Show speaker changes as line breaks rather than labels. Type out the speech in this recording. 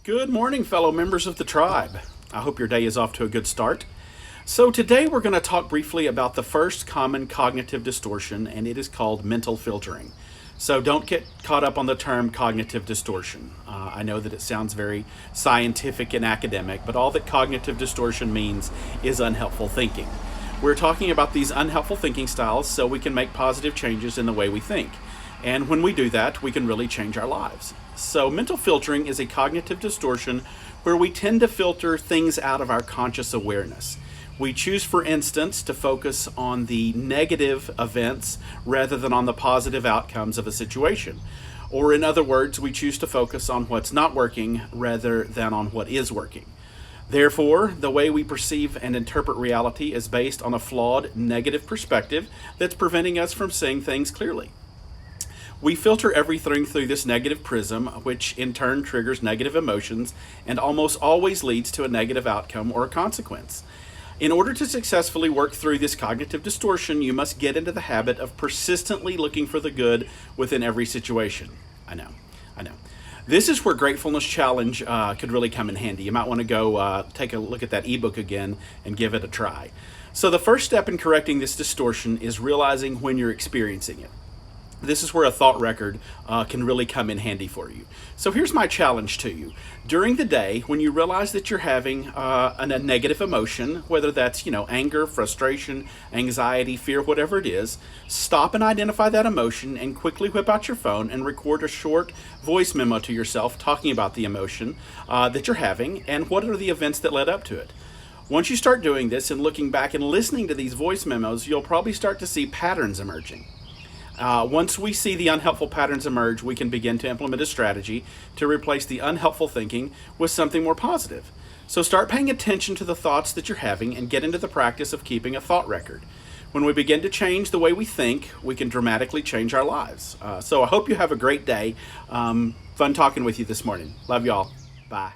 Good morning, fellow members of the tribe. I hope your day is off to a good start. So today we're going to talk briefly about the first common cognitive distortion, and it is called mental filtering. So don't get caught up on the term cognitive distortion. I know that it sounds very scientific and academic, but all that cognitive distortion means is unhelpful thinking. We're talking about these unhelpful thinking styles so we can make positive changes in the way we think. And when we do that, we can really change our lives. So mental filtering is a cognitive distortion where we tend to filter things out of our conscious awareness. We choose, for instance, to focus on the negative events rather than on the positive outcomes of a situation. Or in other words, we choose to focus on what's not working rather than on what is working. Therefore, the way we perceive and interpret reality is based on a flawed negative perspective that's preventing us from seeing things clearly. We filter everything through this negative prism, which in turn triggers negative emotions and almost always leads to a negative outcome or a consequence. In order to successfully work through this cognitive distortion, you must get into the habit of persistently looking for the good within every situation. I know. This is where Gratefulness Challenge could really come in handy. You might want to go take a look at that ebook again and give it a try. So the first step in correcting this distortion is realizing when you're experiencing it. This is where a thought record can really come in handy for you. So here's my challenge to you. During the day, when you realize that you're having a negative emotion, whether that's anger, frustration, anxiety, fear, whatever it is, stop and identify that emotion and quickly whip out your phone and record a short voice memo to yourself talking about the emotion that you're having and what are the events that led up to it. Once you start doing this and looking back and listening to these voice memos, you'll probably start to see patterns emerging. Once we see the unhelpful patterns emerge, we can begin to implement a strategy to replace the unhelpful thinking with something more positive. So start paying attention to the thoughts that you're having and get into the practice of keeping a thought record. When we begin to change the way we think, we can dramatically change our lives. So I hope you have a great day. Fun talking with you this morning. Love y'all. Bye.